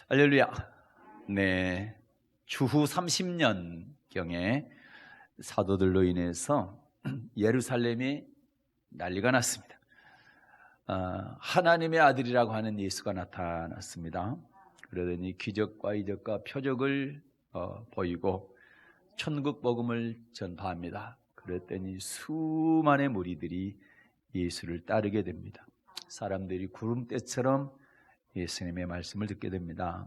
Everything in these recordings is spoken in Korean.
할렐루야. 네. 주후 30년경에 사도들로 인해서 예루살렘이 난리가 났습니다. 하나님의 아들이라고 하는 예수가 나타났습니다. 그러더니 기적과 이적과 표적을 보이고 천국 복음을 전파합니다. 그랬더니 수많은 무리들이 예수를 따르게 됩니다. 사람들이 구름대처럼 예수님의 말씀을 듣게 됩니다.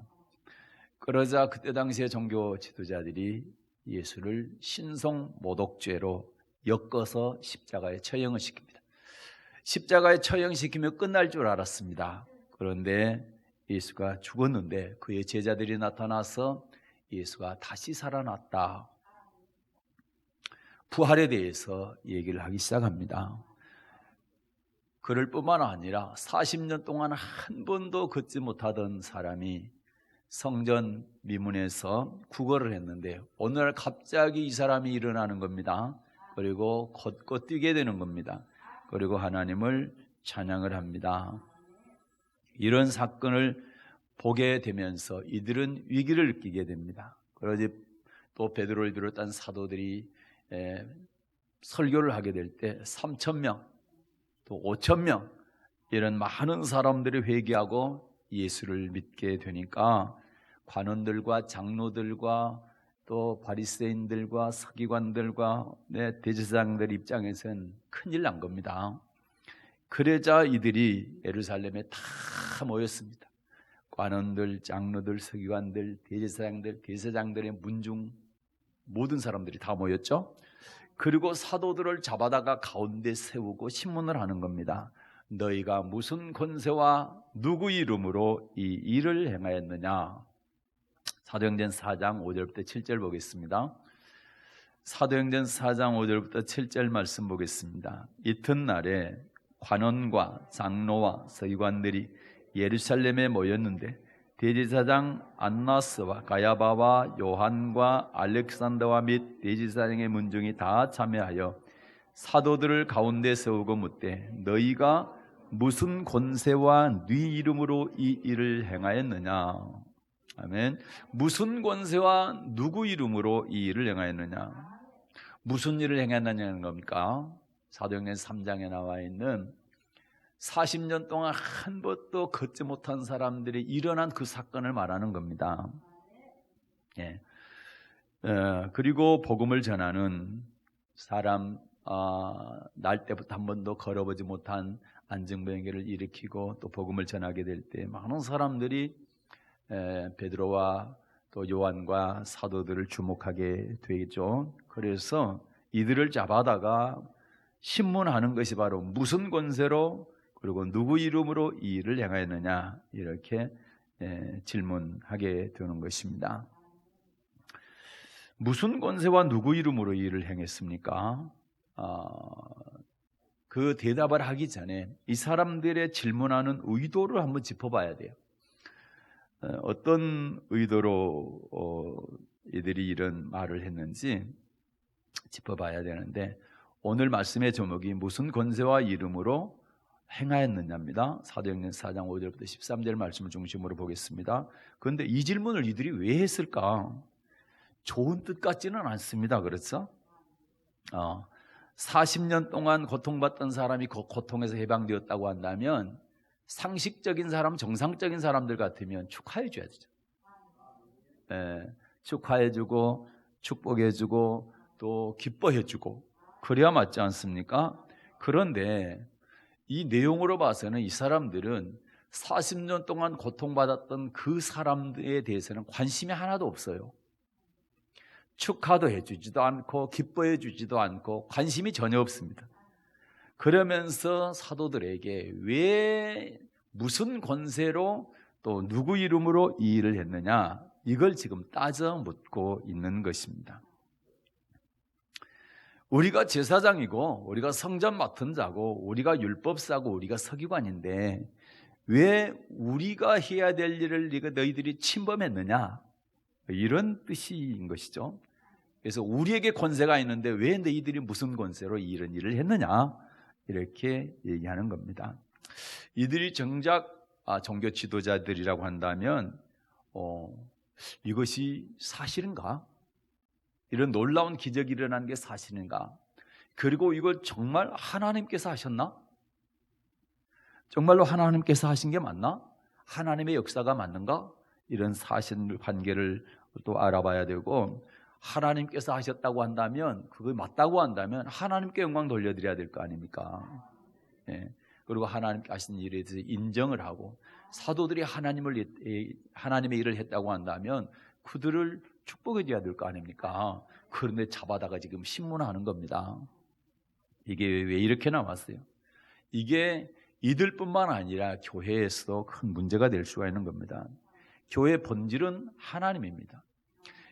그러자 그때 당시에 종교 지도자들이 예수를 신성 모독죄로 엮어서 십자가에 처형을 시킵니다. 십자가에 처형시키면 끝날 줄 알았습니다. 그런데 예수가 죽었는데 그의 제자들이 나타나서 예수가 다시 살아났다, 부활에 대해서 얘기를 하기 시작합니다. 그럴 뿐만 아니라 40년 동안 한 번도 걷지 못하던 사람이 성전 미문에서 구걸을 했는데 오늘 갑자기 이 사람이 일어나는 겁니다. 그리고 걷고 뛰게 되는 겁니다. 그리고 하나님을 찬양을 합니다. 이런 사건을 보게 되면서 이들은 위기를 느끼게 됩니다. 그러지 또 베드로를 비롯한 사도들이 설교를 하게 될 때 3,000명 또 5,000명 이런 많은 사람들이 회개하고 예수를 믿게 되니까 관원들과 장로들과 또 바리새인들과 서기관들과 대제사장들 입장에서는 큰일 난 겁니다. 그러자 이들이 예루살렘에 다 모였습니다. 관원들, 장로들, 서기관들, 대제사장들, 대제사장들의 문중 모든 사람들이 다 모였죠. 그리고 사도들을 잡아다가 가운데 세우고 신문을 하는 겁니다. 너희가 무슨 권세와 누구 이름으로 이 일을 행하였느냐. 사도행전 4장 5절부터 7절 보겠습니다. 사도행전 4장 5절부터 7절 말씀 보겠습니다. 이튿날에 관원과 장로와 서기관들이 예루살렘에 모였는데 대제사장 안나스와 가야바와 요한과 알렉산더와 및 대제사장의 문중이 다 참여하여 사도들을 가운데 세우고 묻되 너희가 무슨 권세와 네 이름으로 이 일을 행하였느냐. 아멘. 무슨 권세와 누구 이름으로 이 일을 행하였느냐. 무슨 일을 행했느냐는 겁니까? 사도행전 3장에 나와 있는 40년 동안 한 번도 걷지 못한 사람들이 일어난 그 사건을 말하는 겁니다. 예. 그리고 복음을 전하는 사람, 날 때부터 한 번도 걸어보지 못한 안증병기를 일으키고 또 복음을 전하게 될 때 많은 사람들이 베드로와 또 요한과 사도들을 주목하게 되겠죠. 그래서 이들을 잡아다가 신문하는 것이 바로 무슨 권세로 그리고 누구 이름으로 이 일을 행하였느냐 이렇게 질문하게 되는 것입니다. 무슨 권세와 누구 이름으로 이 일을 행했습니까? 그 대답을 하기 전에 이 사람들의 질문하는 의도를 한번 짚어봐야 돼요. 어떤 의도로 이들이 이런 말을 했는지 짚어봐야 되는데 오늘 말씀의 제목이 무슨 권세와 이름으로 행하였느냐입니다. 사도행전 4장 5절부터 13절 말씀을 중심으로 보겠습니다. 그런데 이 질문을 이들이 왜 했을까? 좋은 뜻 같지는 않습니다. 그렇죠? 40년 동안 고통받던 사람이 그 고통에서 해방되었다고 한다면 상식적인 사람, 정상적인 사람들 같으면 축하해 줘야 되죠. 축하해 주고 축복해 주고 또 기뻐해 주고 그래야 맞지 않습니까? 그런데 이 내용으로 봐서는 이 사람들은 40년 동안 고통받았던 그 사람들에 대해서는 관심이 하나도 없어요. 축하도 해주지도 않고 기뻐해 주지도 않고 관심이 전혀 없습니다. 그러면서 사도들에게 왜 무슨 권세로 또 누구 이름으로 이 일을 했느냐 이걸 지금 따져 묻고 있는 것입니다. 우리가 제사장이고 우리가 성전 맡은 자고 우리가 율법사고 우리가 서기관인데 왜 우리가 해야 될 일을 너희들이 침범했느냐 이런 뜻인 것이죠. 그래서 우리에게 권세가 있는데 왜 너희들이 무슨 권세로 이런 일을 했느냐 이렇게 얘기하는 겁니다. 이들이 정작 종교 지도자들이라고 한다면 이것이 사실인가? 이런 놀라운 기적이 일어난 게 사실인가? 그리고 이걸 정말 하나님께서 하셨나? 정말로 하나님께서 하신 게 맞나? 하나님의 역사가 맞는가? 이런 사실관계를 또 알아봐야 되고, 하나님께서 하셨다고 한다면, 그거 맞다고 한다면 하나님께 영광 돌려드려야 될 거 아닙니까? 예. 그리고 하나님께 하신 일에 대해서 인정을 하고, 사도들이 하나님의 일을 했다고 한다면 그들을 축복해 줘야 될 거 아닙니까? 그런데 잡아다가 지금 신문하는 겁니다. 이게 왜 이렇게 나왔어요? 이게 이들뿐만 아니라 교회에서도 큰 문제가 될 수가 있는 겁니다. 교회의 본질은 하나님입니다.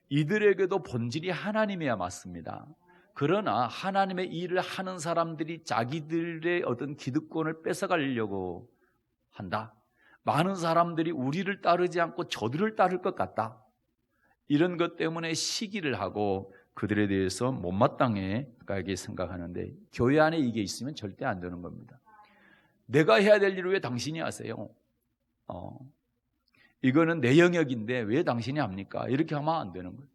이들에게도 본질이 하나님이야 맞습니다. 그러나 하나님의 일을 하는 사람들이 자기들의 어떤 기득권을 뺏어가려고 한다. 많은 사람들이 우리를 따르지 않고 저들을 따를 것 같다. 이런 것 때문에 시기를 하고 그들에 대해서 못마땅해 가게 생각하는데, 교회 안에 이게 있으면 절대 안 되는 겁니다. 내가 해야 될 일을 왜 당신이 하세요? 이거는 내 영역인데 왜 당신이 합니까? 이렇게 하면 안 되는 거예요.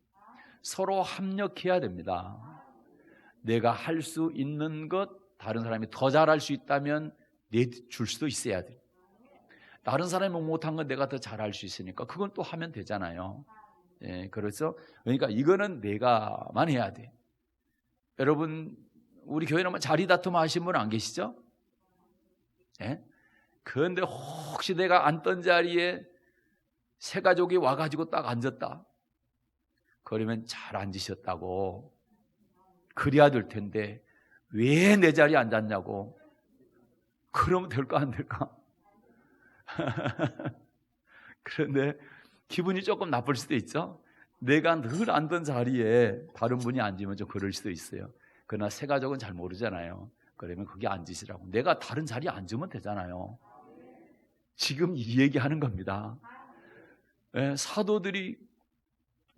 서로 합력해야 됩니다. 내가 할 수 있는 것, 다른 사람이 더 잘할 수 있다면 내줄 수도 있어야 돼. 다른 사람이 못한 건 내가 더 잘할 수 있으니까 그건 또 하면 되잖아요. 예, 그러니까 이거는 내가만 해야 돼. 여러분, 우리 교회는 자리 다툼 하신 분 안 계시죠? 예? 그런데 혹시 내가 앉던 자리에 새 가족이 와가지고 딱 앉았다. 그러면 잘 앉으셨다고. 그래야 될 텐데 왜 내 자리에 앉았냐고. 그러면 될까 안 될까? 그런데 기분이 조금 나쁠 수도 있죠. 내가 늘 앉던 자리에 다른 분이 앉으면 좀 그럴 수도 있어요. 그러나 새 가족은 잘 모르잖아요. 그러면 거기 앉으시라고. 내가 다른 자리에 앉으면 되잖아요. 지금 이 얘기하는 겁니다. 예, 사도들이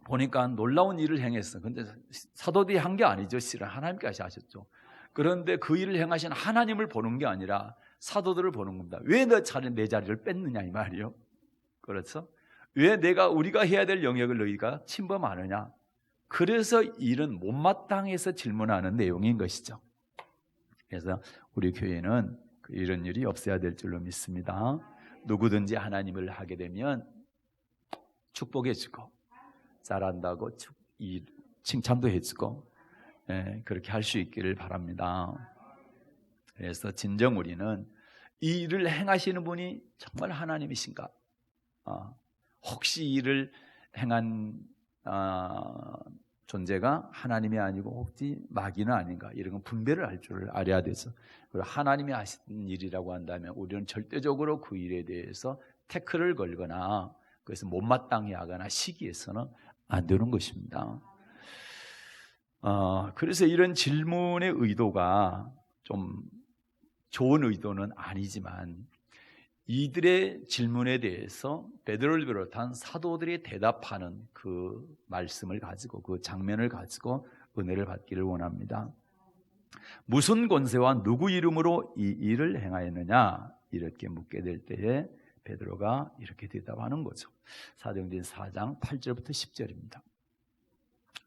보니까 놀라운 일을 행했어. 근데 사도들이 한 게 아니죠. 실은 하나님께서 하셨죠. 그런데 그 일을 행하신 하나님을 보는 게 아니라 사도들을 보는 겁니다. 왜 내 자리를 뺐느냐 이 말이요. 그렇죠? 왜 우리가 해야 될 영역을 너희가 침범하느냐. 그래서 일은 못마땅해서 질문하는 내용인 것이죠. 그래서 우리 교회는 이런 일이 없어야 될 줄로 믿습니다. 누구든지 하나님을 하게 되면 축복해주고 잘한다고 칭찬도 해주고, 예, 그렇게 할 수 있기를 바랍니다. 그래서 진정 우리는 이 일을 행하시는 분이 정말 하나님이신가? 혹시 이 일을 행한 존재가 하나님이 아니고 혹시 마귀는 아닌가? 이런 건 분별을 할 줄 알아야 되죠. 그리고 하나님이 하신 일이라고 한다면 우리는 절대적으로 그 일에 대해서 태클을 걸거나 그래서 못마땅해 하거나 시기해서는 안 되는 것입니다. 그래서 이런 질문의 의도가 좀 좋은 의도는 아니지만 이들의 질문에 대해서 베드로를 비롯한 사도들이 대답하는 그 말씀을 가지고 그 장면을 가지고 은혜를 받기를 원합니다. 무슨 권세와 누구 이름으로 이 일을 행하였느냐 이렇게 묻게 될 때에 베드로가 이렇게 대답하는 거죠. 사도행전 4장 8절부터 10절입니다.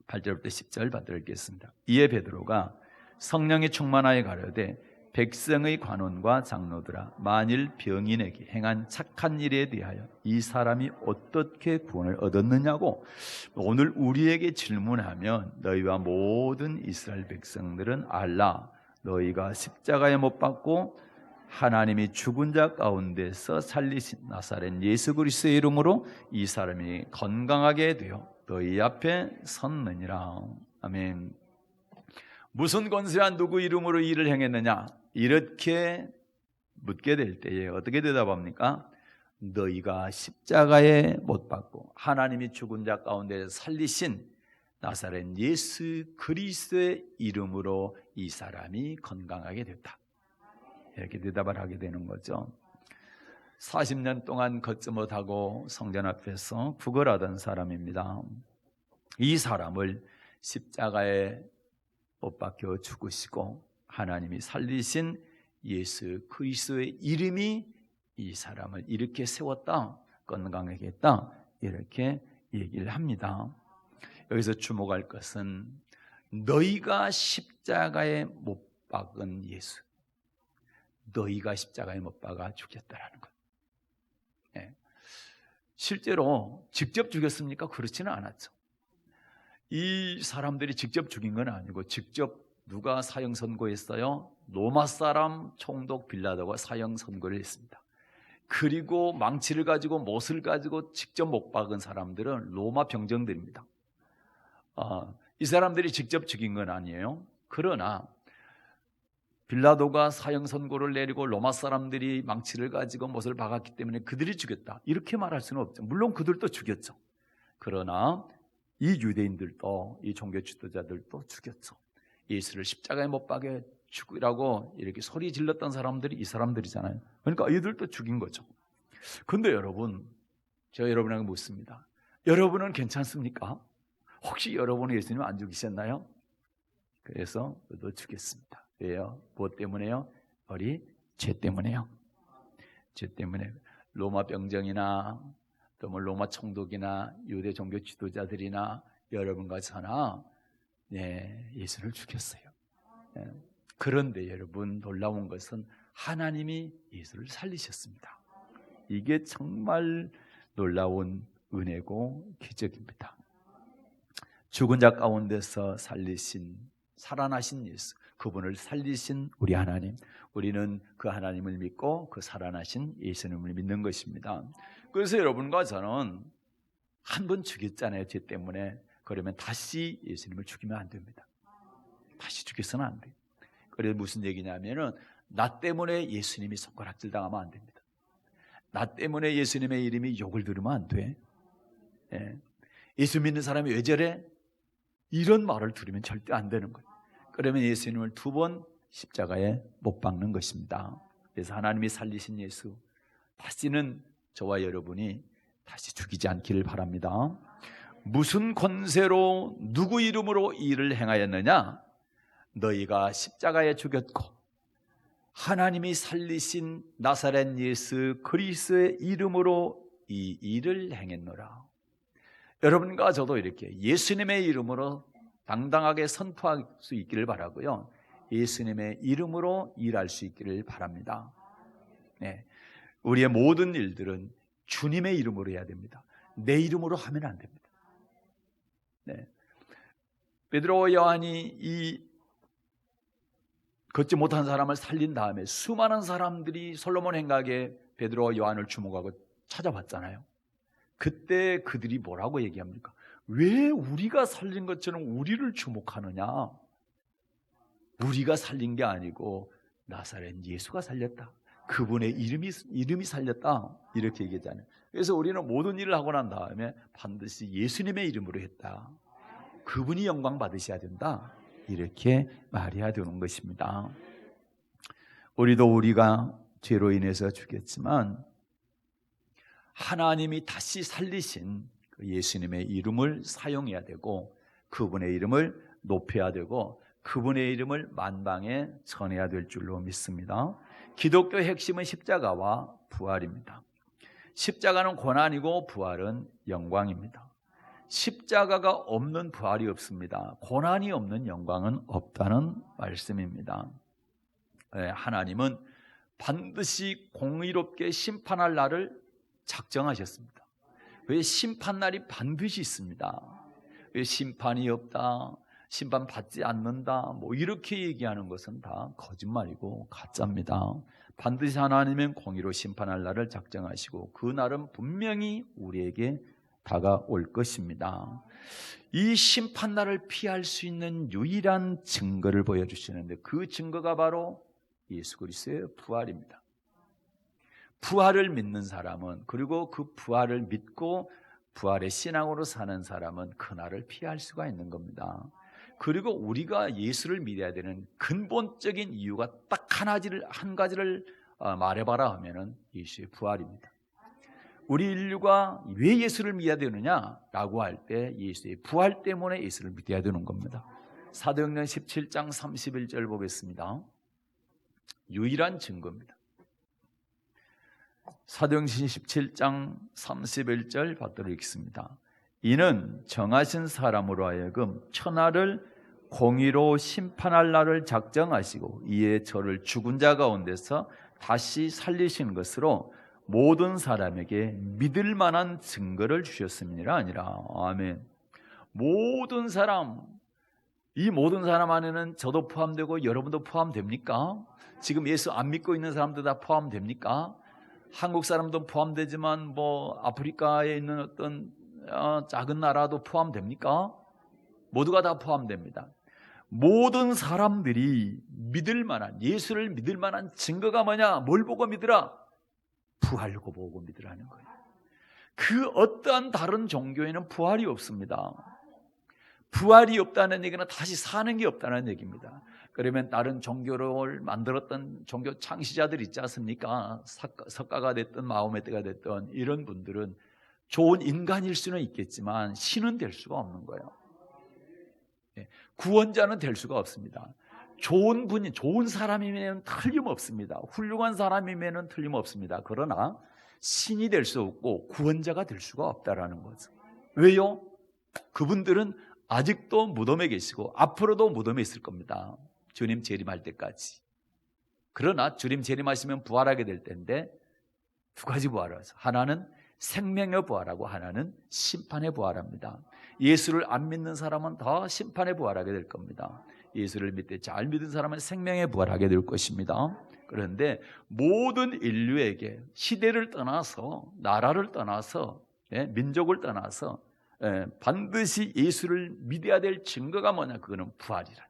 8절부터 10절 받들겠습니다. 이에 베드로가 성령이 충만하여 가려되 백성의 관원과 장로들아, 만일 병인에게 행한 착한 일에 대하여 이 사람이 어떻게 구원을 얻었느냐고 오늘 우리에게 질문하면 너희와 모든 이스라엘 백성들은 알라. 너희가 십자가에 못 박고 하나님이 죽은 자 가운데서 살리신 나사렛 예수 그리스도의 이름으로 이 사람이 건강하게 되어 너희 앞에 섰느니라. 아멘. 무슨 권세와 누구 이름으로 일을 행했느냐? 이렇게 묻게 될 때에 어떻게 대답합니까? 너희가 십자가에 못 박고 하나님이 죽은 자 가운데 살리신 나사렛 예수 그리스도의 이름으로 이 사람이 건강하게 됐다. 이렇게 대답을 하게 되는 거죠. 40년 동안 걷지 못하고 성전 앞에서 구걸하던 사람입니다. 이 사람을 십자가에 못 박혀 죽으시고 하나님이 살리신 예수 그리스도의 이름이 이 사람을 이렇게 세웠다, 건강하게 했다, 이렇게 얘기를 합니다. 여기서 주목할 것은 너희가 십자가에 못 박은 예수, 너희가 십자가에 못 박아 죽였다라는 것. 예. 실제로 직접 죽였습니까? 그렇지는 않았죠. 이 사람들이 직접 죽인 건 아니고 직접 누가 사형 선고했어요? 로마 사람 총독 빌라도가 사형 선고를 했습니다. 그리고 망치를 가지고 못을 가지고 직접 못 박은 사람들은 로마 병정들입니다. 이 사람들이 직접 죽인 건 아니에요. 그러나 빌라도가 사형 선고를 내리고 로마 사람들이 망치를 가지고 못을 박았기 때문에 그들이 죽였다, 이렇게 말할 수는 없죠. 물론 그들도 죽였죠. 그러나 이 유대인들도, 이 종교 지도자들도 죽였죠. 예수를 십자가에 못 박아 죽으라고 이렇게 소리 질렀던 사람들이 이 사람들이잖아요. 그러니까 이들도 죽인 거죠. 그런데 여러분, 제가 여러분에게 묻습니다. 여러분은 괜찮습니까? 혹시 여러분은 예수님 안 죽이셨나요? 그래서 저도 죽였습니다. 왜요? 무엇 때문에요? 우리 죄 때문에요. 죄 때문에. 로마 병정이나 또 뭐 로마 총독이나 유대 종교 지도자들이나 여러분과 저나 예수를 죽였어요. 그런데 여러분, 놀라운 것은 하나님이 예수를 살리셨습니다. 이게 정말 놀라운 은혜고 기적입니다. 죽은 자 가운데서 살아나신 예수, 그분을 살리신 우리 하나님, 우리는 그 하나님을 믿고 그 살아나신 예수님을 믿는 것입니다. 그래서 여러분과 저는 한 번 죽였잖아요, 죄 때문에. 그러면 다시 예수님을 죽이면 안 됩니다. 다시 죽여서는 안 돼요. 그래서 무슨 얘기냐면은 나 때문에 예수님이 손가락질 당하면 안 됩니다. 나 때문에 예수님의 이름이 욕을 들으면 안 돼. 예수 믿는 사람이 왜 저래? 이런 말을 들으면 절대 안 되는 거예요. 그러면 예수님을 2번 십자가에 못 박는 것입니다. 그래서 하나님이 살리신 예수, 다시는 저와 여러분이 다시 죽이지 않기를 바랍니다. 무슨 권세로 누구 이름으로 이 일을 행하였느냐? 너희가 십자가에 죽였고 하나님이 살리신 나사렛 예수 그리스도의 이름으로 이 일을 행했노라. 여러분과 저도 이렇게 예수님의 이름으로 당당하게 선포할 수 있기를 바라고요. 예수님의 이름으로 일할 수 있기를 바랍니다. 우리의 모든 일들은 주님의 이름으로 해야 됩니다. 내 이름으로 하면 안 됩니다. 베드로와 요한이 이 걷지 못한 사람을 살린 다음에 수많은 사람들이 솔로몬 행각에 베드로와 요한을 주목하고 찾아봤잖아요. 그때 그들이 뭐라고 얘기합니까? 왜 우리가 살린 것처럼 우리를 주목하느냐? 우리가 살린 게 아니고 나사렛 예수가 살렸다. 그분의 이름이 살렸다. 이렇게 얘기하잖아요. 그래서 우리는 모든 일을 하고 난 다음에 반드시 예수님의 이름으로 했다. 그분이 영광 받으셔야 된다. 이렇게 말해야 되는 것입니다. 우리가 죄로 인해서 죽였지만 하나님이 다시 살리신 그 예수님의 이름을 사용해야 되고 그분의 이름을 높여야 되고 그분의 이름을 만방에 전해야 될 줄로 믿습니다. 기독교의 핵심은 십자가와 부활입니다. 십자가는 고난이고 부활은 영광입니다. 십자가가 없는 부활이 없습니다. 고난이 없는 영광은 없다는 말씀입니다. 하나님은 반드시 공의롭게 심판할 날을 작정하셨습니다. 왜 심판날이 반드시 있습니다. 왜 심판이 없다, 심판받지 않는다, 이렇게 얘기하는 것은 다 거짓말이고 가짜입니다. 반드시 하나님은 공의로 심판할 날을 작정하시고 그 날은 분명히 우리에게 다가올 것입니다. 이 심판날을 피할 수 있는 유일한 증거를 보여주시는데 그 증거가 바로 예수 그리스도의 부활입니다. 부활을 믿는 사람은, 그리고 그 부활을 믿고 부활의 신앙으로 사는 사람은 그날을 피할 수가 있는 겁니다. 그리고 우리가 예수를 믿어야 되는 근본적인 이유가 딱 한 가지를 말해봐라 하면은 예수의 부활입니다. 우리 인류가 왜 예수를 믿어야 되느냐라고 할 때 예수의 부활 때문에 예수를 믿어야 되는 겁니다. 사도행전 17장 31절 보겠습니다. 유일한 증거입니다. 사도행전 17장 31절 받도록 읽습니다. 이는 정하신 사람으로 하여금 천하를 공의로 심판할 날을 작정하시고 이에 저를 죽은 자 가운데서 다시 살리신 것으로 모든 사람에게 믿을 만한 증거를 주셨음이니라 아니라. 아멘. 모든 사람, 이 모든 사람 안에는 저도 포함되고 여러분도 포함됩니까? 지금 예수 안 믿고 있는 사람도 다 포함됩니까? 한국 사람도 포함되지만 아프리카에 있는 어떤 작은 나라도 포함됩니까? 모두가 다 포함됩니다. 모든 사람들이 믿을 만한, 예수를 믿을 만한 증거가 뭐냐? 뭘 보고 믿으라? 부활을 보고 믿으라는 거예요. 그 어떠한 다른 종교에는 부활이 없습니다. 부활이 없다는 얘기는 다시 사는 게 없다는 얘기입니다. 그러면 다른 종교를 만들었던 종교 창시자들 있지 않습니까? 석가가 됐든 마호메트가 됐든 이런 분들은 좋은 인간일 수는 있겠지만 신은 될 수가 없는 거예요. 구원자는 될 수가 없습니다. 좋은 분이, 좋은 사람이면 틀림없습니다. 훌륭한 사람이면 틀림없습니다. 그러나 신이 될 수 없고 구원자가 될 수가 없다라는 거죠. 왜요? 그분들은 아직도 무덤에 계시고 앞으로도 무덤에 있을 겁니다. 주님 재림할 때까지. 그러나 주님 재림하시면 부활하게 될 텐데 두 가지 부활하죠. 하나는 생명의 부활하고 하나는 심판의 부활합니다. 예수를 안 믿는 사람은 다 심판의 부활하게 될 겁니다. 예수를 믿되 잘 믿은 사람은 생명의 부활하게 될 것입니다. 그런데 모든 인류에게 시대를 떠나서, 나라를 떠나서, 민족을 떠나서 반드시 예수를 믿어야 될 증거가 뭐냐? 그거는 부활이라.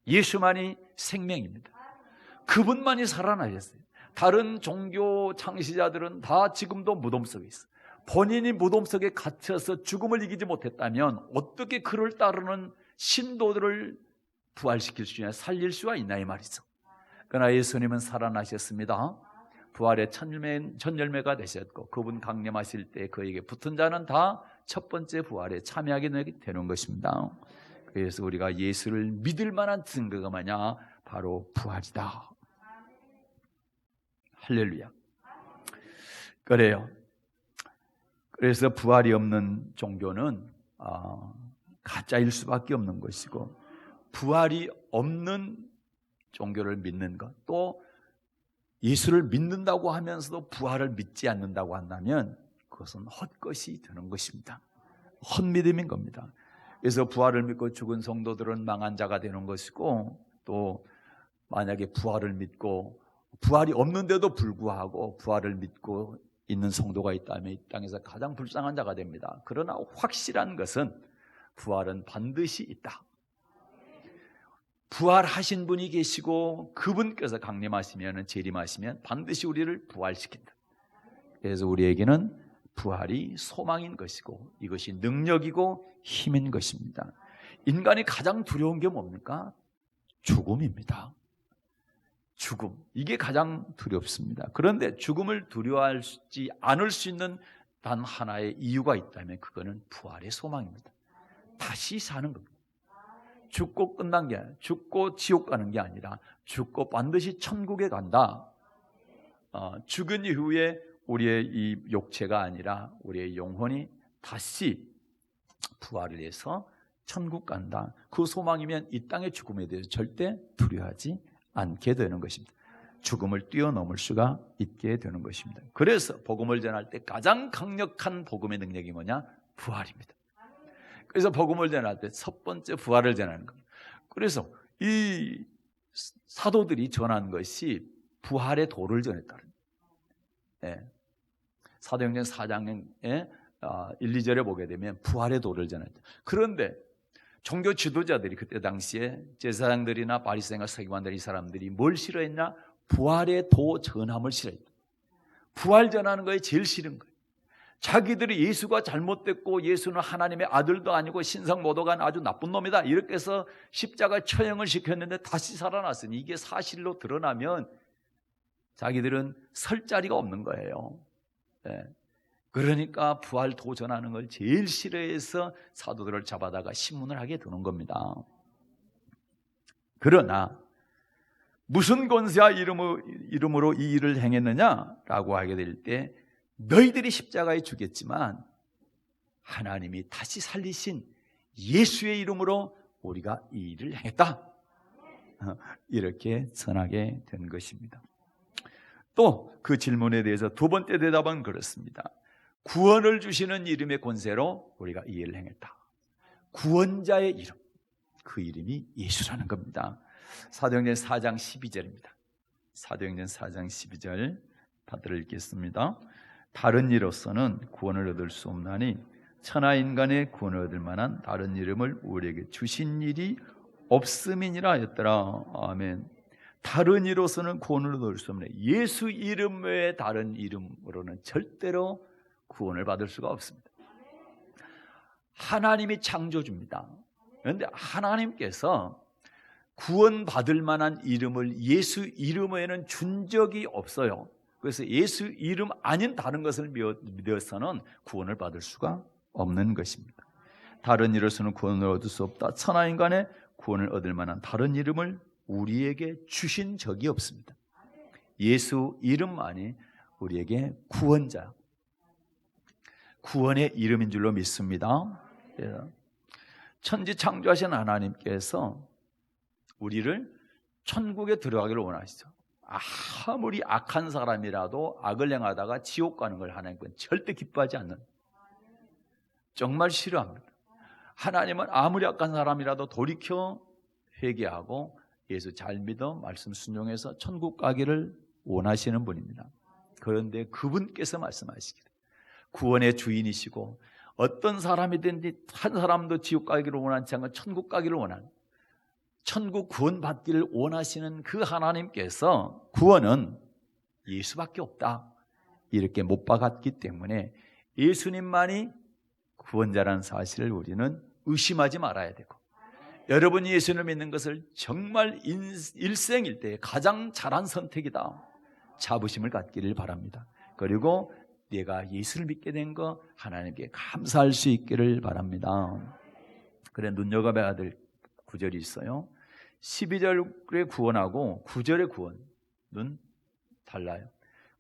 예수만이 생명입니다. 그분만이 살아나셨어요. 다른 종교 창시자들은 다 지금도 무덤 속에 있어요. 본인이 무덤 속에 갇혀서 죽음을 이기지 못했다면 어떻게 그를 따르는 신도들을 부활시킬 수 있냐, 살릴 수가 있나 이 말이죠. 그러나 예수님은 살아나셨습니다. 부활의 첫 열매가 되셨고 그분 강림하실 때 그에게 붙은 자는 다 첫 번째 부활에 참여하게 되는 것입니다. 그래서 우리가 예수를 믿을 만한 증거가 뭐냐? 바로 부활이다. 할렐루야. 그래요. 그래서 부활이 없는 종교는 가짜일 수밖에 없는 것이고, 부활이 없는 종교를 믿는 것, 또 예수를 믿는다고 하면서도 부활을 믿지 않는다고 한다면 그것은 헛것이 되는 것입니다. 헛믿음인 겁니다. 그래서 부활을 믿고 죽은 성도들은 망한 자가 되는 것이고, 또 만약에 부활을 믿고 부활이 없는데도 불구하고 부활을 믿고 있는 성도가 있다면 이 땅에서 가장 불쌍한 자가 됩니다. 그러나 확실한 것은 부활은 반드시 있다. 부활하신 분이 계시고 그분께서 강림하시면, 재림하시면 반드시 우리를 부활시킨다. 그래서 우리에게는 부활이 소망인 것이고 이것이 능력이고 힘인 것입니다. 인간이 가장 두려운 게 뭡니까? 죽음입니다. 죽음, 이게 가장 두렵습니다. 그런데 죽음을 두려워하지 않을 수 있는 단 하나의 이유가 있다면 그거는 부활의 소망입니다. 다시 사는 겁니다. 죽고 끝난 게 아니라, 죽고 지옥 가는 게 아니라 죽고 반드시 천국에 간다. 죽은 이후에 우리의 이 육체가 아니라 우리의 영혼이 다시 부활을 해서 천국 간다. 그 소망이면 이 땅의 죽음에 대해서 절대 두려워하지 않게 되는 것입니다. 죽음을 뛰어넘을 수가 있게 되는 것입니다. 그래서 복음을 전할 때 가장 강력한 복음의 능력이 뭐냐? 부활입니다. 그래서 복음을 전할 때 첫 번째 부활을 전하는 겁니다. 그래서 이 사도들이 전한 것이 부활의 도를 전했다는 거예요. 사도행전 4장에 1, 2절에 보게 되면 부활의 도를 전했다. 그런데 종교 지도자들이 그때 당시에 제사장들이나 바리새인과 서기관들, 이 사람들이 뭘 싫어했냐? 부활의 도 전함을 싫어했다. 부활 전하는 거에 제일 싫은 거예요. 자기들이 예수가 잘못됐고 예수는 하나님의 아들도 아니고 신성모독한 아주 나쁜 놈이다, 이렇게 해서 십자가 처형을 시켰는데 다시 살아났으니 이게 사실로 드러나면 자기들은 설 자리가 없는 거예요. 그러니까 부활 도전하는 걸 제일 싫어해서 사도들을 잡아다가 신문을 하게 되는 겁니다. 그러나 무슨 권세와 이름으로 이 일을 행했느냐라고 하게 될 때 너희들이 십자가에 죽였지만 하나님이 다시 살리신 예수의 이름으로 우리가 이 일을 행했다. 이렇게 전하게 된 것입니다. 또 그 질문에 대해서 두 번째 대답은 그렇습니다. 구원을 주시는 이름의 권세로 우리가 이 일을 행했다. 구원자의 이름, 그 이름이 예수라는 겁니다. 사도행전 4장 12절입니다. 사도행전 4장 12절 다들 읽겠습니다. 다른 이로서는 구원을 얻을 수 없나니 천하 인간의 구원을 얻을 만한 다른 이름을 우리에게 주신 일이 없음이니라 하였더라. 아멘. 다른 이로서는 구원을 얻을 수 없네. 예수 이름 외에 다른 이름으로는 절대로 구원을 받을 수가 없습니다. 하나님이 창조주입니다. 그런데 하나님께서 구원받을 만한 이름을 예수 이름 외에는 준 적이 없어요. 그래서 예수 이름 아닌 다른 것을 믿어서는 구원을 받을 수가 없는 것입니다. 다른 이로서는 구원을 얻을 수 없다. 천하 인간의 구원을 얻을 만한 다른 이름을 우리에게 주신 적이 없습니다. 예수 이름만이 우리에게 구원자, 구원의 이름인 줄로 믿습니다. 천지 창조하신 하나님께서 우리를 천국에 들어가기를 원하시죠. 아무리 악한 사람이라도 악을 행하다가 지옥 가는 걸 하나님은 절대 기뻐하지 않는, 정말 싫어합니다. 하나님은 아무리 악한 사람이라도 돌이켜 회개하고 예수 잘 믿어 말씀 순종해서 천국 가기를 원하시는 분입니다. 그런데 그분께서 말씀하시기를 구원의 주인이시고 어떤 사람이든지 한 사람도 지옥 가기를 원하지 않고 천국 가기를 원하는, 천국 구원 받기를 원하시는 그 하나님께서 구원은 예수밖에 없다 이렇게 못 박았기 때문에 예수님만이 구원자라는 사실을 우리는 의심하지 말아야 되고, 여러분이 예수님을 믿는 것을 정말 일생일대에 가장 잘한 선택이다 자부심을 갖기를 바랍니다. 그리고 내가 예수를 믿게 된 거 하나님께 감사할 수 있기를 바랍니다. 그래, 눈여겨봐야 될 구절이 있어요. 12절의 구원하고 9절의 구원은 달라요.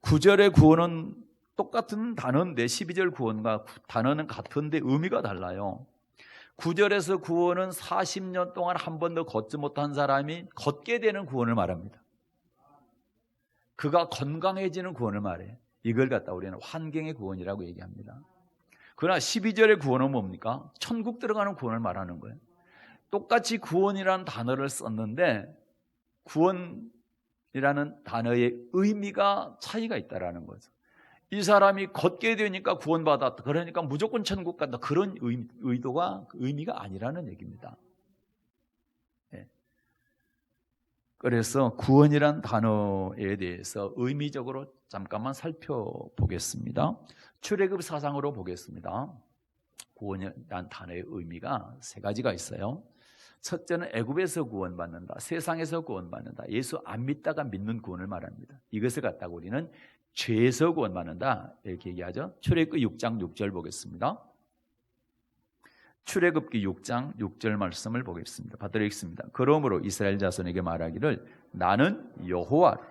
9절의 구원은 똑같은 단어인데 12절 구원과 단어는 같은데 의미가 달라요. 9절에서 구원은 40년 동안 한 번도 걷지 못한 사람이 걷게 되는 구원을 말합니다. 그가 건강해지는 구원을 말해요. 이걸 갖다 우리는 환경의 구원이라고 얘기합니다. 그러나 12절의 구원은 뭡니까? 천국 들어가는 구원을 말하는 거예요. 똑같이 구원이라는 단어를 썼는데 구원이라는 단어의 의미가 차이가 있다라는 거죠. 이 사람이 걷게 되니까 구원받았다, 그러니까 무조건 천국 간다, 그런 의미가 아니라는 얘기입니다. 네. 그래서 구원이란 단어에 대해서 의미적으로 잠깐만 살펴보겠습니다. 출애굽 사상으로 보겠습니다. 구원이란 단어의 의미가 세 가지가 있어요. 첫째는 애굽에서 구원받는다, 세상에서 구원받는다, 예수 안 믿다가 믿는 구원을 말합니다. 이것을 갖다가 우리는 죄에서 구원받는다 이렇게 얘기하죠. 출애굽기 6장 6절 보겠습니다. 출애굽기 6장 6절 말씀을 보겠습니다. 받들어 읽습니다. 그러므로 이스라엘 자손에게 말하기를 나는 여호와라,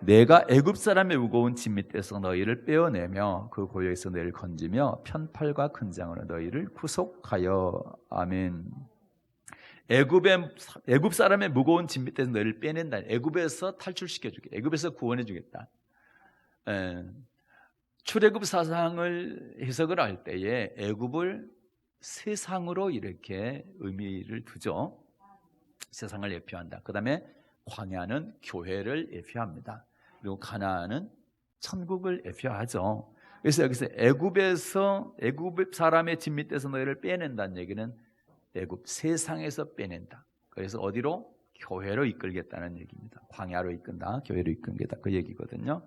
내가 애굽 사람의 무거운 짐 밑에서 너희를 빼어내며 그 고요에서 너희를 건지며 편팔과 큰 장으로 너희를 구속하여. 아멘. 애굽 사람의 무거운 짐 밑에서 너희를 빼낸다. 애굽에서 탈출시켜주겠다, 애굽에서 구원해주겠다. 출애굽 사상을 해석을 할 때에 애굽을 세상으로 이렇게 의미를 두죠. 세상을 예표한다. 그 다음에 광야는 교회를 예표합니다. 그리고 가나안은 천국을 예표하죠. 그래서 여기서 애굽 사람의 짐 밑에서 너희를 빼낸다는 얘기는 애굽 세상에서 빼낸다. 그래서 어디로? 교회로 이끌겠다는 얘기입니다. 광야로 이끈다, 교회로 이끌겠다, 그 얘기거든요.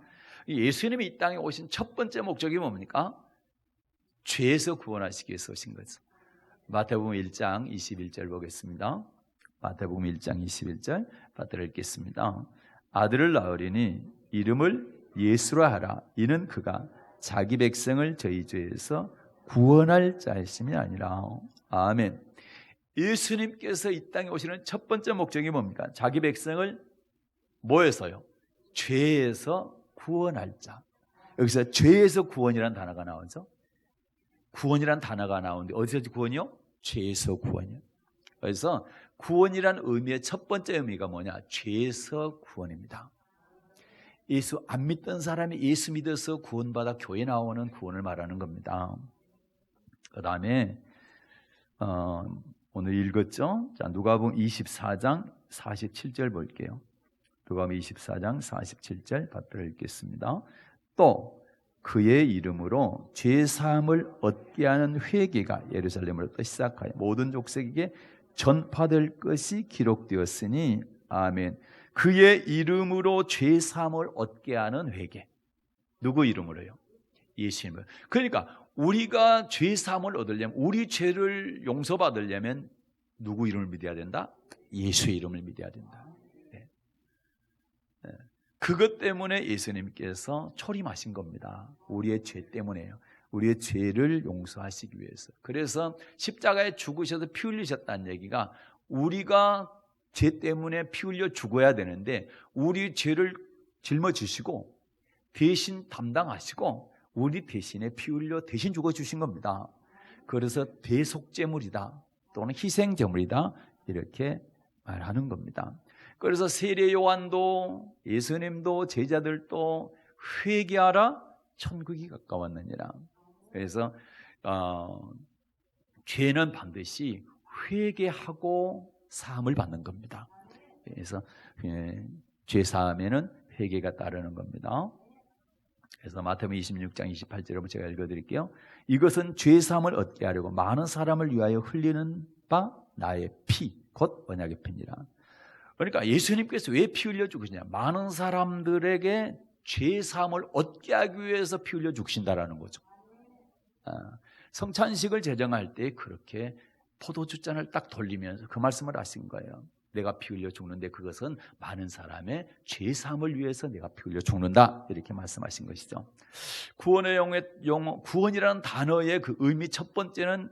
예수님이 이 땅에 오신 첫 번째 목적이 뭡니까? 죄에서 구원하시기 위해서 오신 거죠. 마태복음 1장 21절 보겠습니다. 마태복음 1장 21절 받들어 읽겠습니다. 아들을 낳으리니 이름을 예수라 하라. 이는 그가 자기 백성을 저희 죄에서 구원할 자이심이 아니라. 아멘. 예수님께서 이 땅에 오시는 첫 번째 목적이 뭡니까? 자기 백성을 뭐에서요? 죄에서 구원할 자. 여기서 죄에서 구원이라는 단어가 나오죠. 구원이라는 단어가 나오는데 어디서 구원이요? 죄에서 구원이요. 그래서 구원이라는 의미의 첫 번째 의미가 뭐냐? 죄에서 구원입니다. 예수 안 믿던 사람이 예수 믿어서 구원받아 교회 나오는 구원을 말하는 겁니다. 그 다음에 오늘 읽었죠? 자, 누가복음 24장 47절 볼게요. 누가복음 24장 47절 받들어 읽겠습니다. 또 그의 이름으로 죄사함을 얻게 하는 회개가 예루살렘으로부터 시작하여 모든 족속에게 전파될 것이 기록되었으니 아멘. 그의 이름으로 죄사함을 얻게 하는 회개. 누구 이름으로요? 예수 이름으로. 그러니까 우리가 죄사함을 얻으려면, 우리 죄를 용서받으려면 누구 이름을 믿어야 된다? 예수의 이름을 믿어야 된다. 네. 네. 그것 때문에 예수님께서 초림하신 겁니다. 우리의 죄 때문에요. 우리의 죄를 용서하시기 위해서. 그래서 십자가에 죽으셔서 피 흘리셨다는 얘기가, 우리가 죄 때문에 피 흘려 죽어야 되는데 우리 죄를 짊어지시고 대신 담당하시고 우리 대신에 피 흘려 대신 죽어주신 겁니다. 그래서 대속제물이다 또는 희생제물이다 이렇게 말하는 겁니다. 그래서 세례 요한도 예수님도 제자들도 회개하라 천국이 가까웠느니라. 그래서 죄는 반드시 회개하고 사함을 받는 겁니다. 그래서 죄 사함에는 회개가 따르는 겁니다. 그래서 마태복음 26장 28절을 제가 읽어드릴게요. 이것은 죄 사함을 얻게 하려고 많은 사람을 위하여 흘리는 바 나의 피, 곧 언약의 피니라. 그러니까 예수님께서 왜 피 흘려 죽으시냐? 많은 사람들에게 죄 사함을 얻게 하기 위해서 피 흘려 죽으신다라는 거죠. 성찬식을 제정할 때 그렇게 포도주잔을 딱 돌리면서 그 말씀을 하신 거예요. 내가 피 흘려 죽는데 그것은 많은 사람의 죄 사함을 위해서 내가 피 흘려 죽는다 이렇게 말씀하신 것이죠. 구원의 용어, 구원이라는 단어의 그 의미 첫 번째는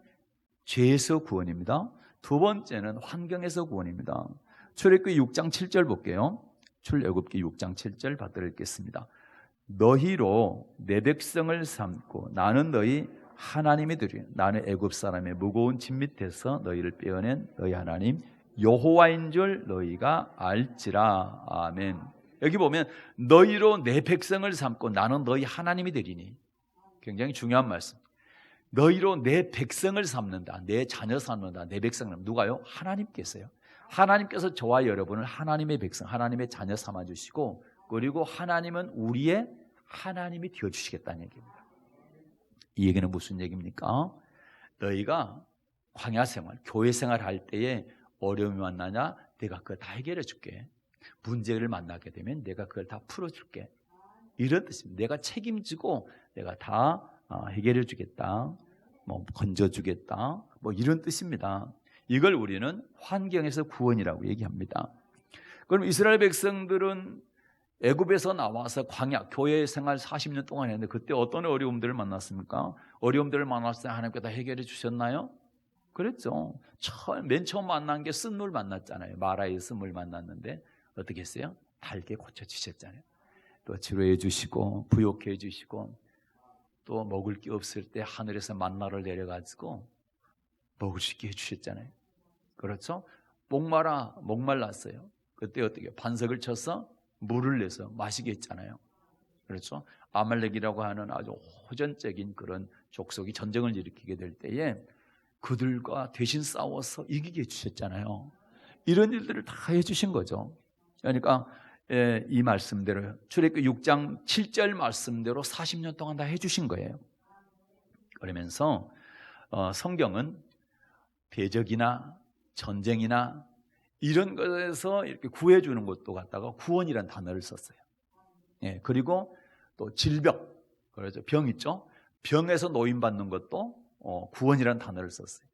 죄에서 구원입니다. 두 번째는 환경에서 구원입니다. 출애굽기 6장 7절 볼게요. 출애굽기 6장 7절 받들어 읽겠습니다. 너희로 내 백성을 삼고 나는 너희 하나님이 되리니 나는 애굽 사람의 무거운 짐 밑에서 너희를 빼어낸 너희 하나님 여호와인 줄 너희가 알지라. 아멘. 여기 보면 너희로 내 백성을 삼고 나는 너희 하나님이 되리니, 굉장히 중요한 말씀. 너희로 내 백성을 삼는다, 내 자녀 삼는다, 내 백성. 누가요? 하나님께서요. 하나님께서 저와 여러분을 하나님의 백성, 하나님의 자녀 삼아주시고, 그리고 하나님은 우리의 하나님이 되어주시겠다는 얘기입니다. 이 얘기는 무슨 얘기입니까? 너희가 광야 생활, 교회 생활 할 때에 어려움이 만나냐? 내가 그걸 다 해결해 줄게. 문제를 만나게 되면 내가 그걸 다 풀어줄게. 이런 뜻입니다. 내가 책임지고 내가 다 해결해 주겠다, 건져주겠다, 이런 뜻입니다. 이걸 우리는 환경에서 구원이라고 얘기합니다. 그럼 이스라엘 백성들은 애굽에서 나와서 광야, 교회 생활 40년 동안 했는데 그때 어떤 어려움들을 만났습니까? 어려움들을 만났을 때 하나님께서 해결해 주셨나요? 그랬죠. 맨 처음 만난 게 쓴물 만났잖아요. 마라의 쓴물 만났는데 어떻게 했어요? 달게 고쳐주셨잖아요. 또 치료해 주시고 부욕해 주시고, 또 먹을 게 없을 때 하늘에서 만나를 내려가지고 먹을 수 있게 해주셨잖아요. 그렇죠? 목말랐어요. 그때 어떻게 반석을 쳐서 물을 내서 마시게 했잖아요. 그렇죠? 아말렉이라고 하는 아주 호전적인 그런 족속이 전쟁을 일으키게 될 때에 그들과 대신 싸워서 이기게 해주셨잖아요. 이런 일들을 다 해주신 거죠. 그러니까 이 말씀대로 출애굽기 6장 7절 말씀대로 40년 동안 다 해주신 거예요. 그러면서 성경은 대적이나 전쟁이나 이런 것에서 이렇게 구해주는 것도 갖다가 구원이라는 단어를 썼어요. 그리고 또 질병, 그렇죠? 병 있죠? 병에서 노인받는 것도 구원이라는 단어를 썼어요.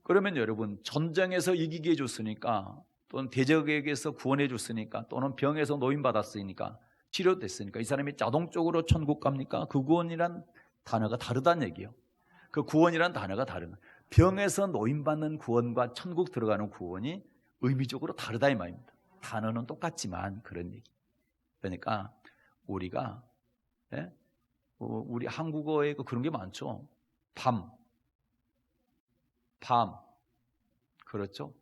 그러면 여러분, 전쟁에서 이기게 해줬으니까, 또는 대적에게서 구원해 줬으니까, 또는 병에서 노인받았으니까, 치료됐으니까 이 사람이 자동적으로 천국 갑니까? 그 구원이란 단어가 다르다는 얘기예요. 그 구원이란 단어가 다른 거예요. 병에서 노인받는 구원과 천국 들어가는 구원이 의미적으로 다르다 이 말입니다. 단어는 똑같지만 그런 얘기. 그러니까 우리가 우리 한국어에 그런 게 많죠. 밤, 그렇죠.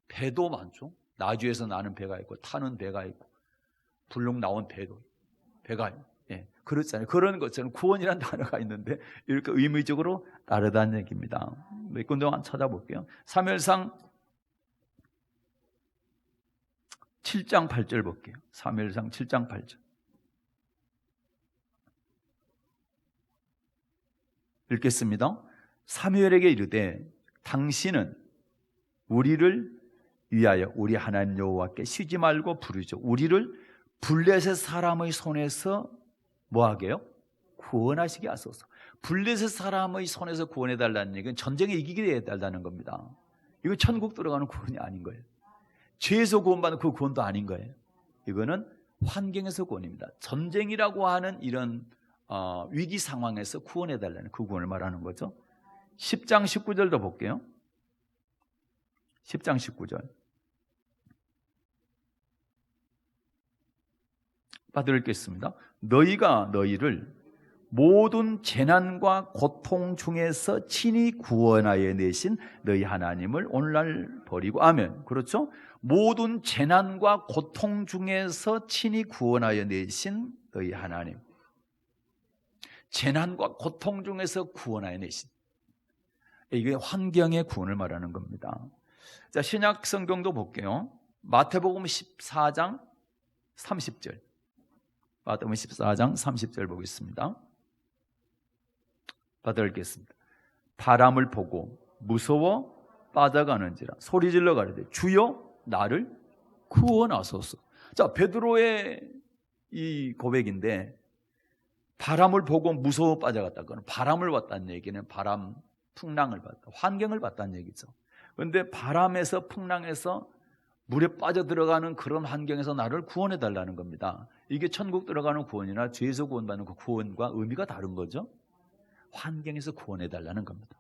배도 많죠. 나주에서 나는 배가 있고 타는 배가 있고 불룩 나온 배가 있고 그렇잖아요. 그런 것처럼 구원이라는 단어가 있는데 이렇게 의미적으로 다르다는 얘기입니다. 몇 군 동안 찾아볼게요. 사무엘상 7장 8절 볼게요. 사무엘상 7장 8절 읽겠습니다. 사무엘에게 이르되 당신은 우리를 위하여 우리 하나님 여호와께 쉬지 말고 부르죠. 우리를 블레셋 사람의 손에서 뭐하게요? 구원하시게 하소서. 블레셋 사람의 손에서 구원해달라는 얘기는 전쟁에 이기게 해달라는 겁니다. 이건 천국 들어가는 구원이 아닌 거예요. 죄에서 구원받는 그 구원도 아닌 거예요. 이거는 환경에서 구원입니다. 전쟁이라고 하는 이런 위기 상황에서 구원해달라는 그 구원을 말하는 거죠. 10장 19절도 볼게요. 10장 19절 받들겠습니다. 너희가 너희를 모든 재난과 고통 중에서 친히 구원하여 내신 너희 하나님을 오늘날 버리고 아멘. 그렇죠? 모든 재난과 고통 중에서 친히 구원하여 내신 너희 하나님. 재난과 고통 중에서 구원하여 내신. 이게 환경의 구원을 말하는 겁니다. 자, 신약 성경도 볼게요. 마태복음 14장 30절. 마태복음 14장 30절 보겠습니다. 받아 읽겠습니다. 바람을 보고 무서워 빠져가는지라 소리질러 가로되 주여 나를 구원하소서. 자, 베드로의 이 고백인데 바람을 보고 무서워 빠져갔다. 그건 바람을 봤다는 얘기는 바람, 풍랑을 봤다. 환경을 봤다는 얘기죠. 그런데 바람에서 풍랑에서 물에 빠져들어가는 그런 환경에서 나를 구원해 달라는 겁니다. 이게 천국 들어가는 구원이나 죄에서 구원받는 그 구원과 의미가 다른 거죠. 환경에서 구원해 달라는 겁니다.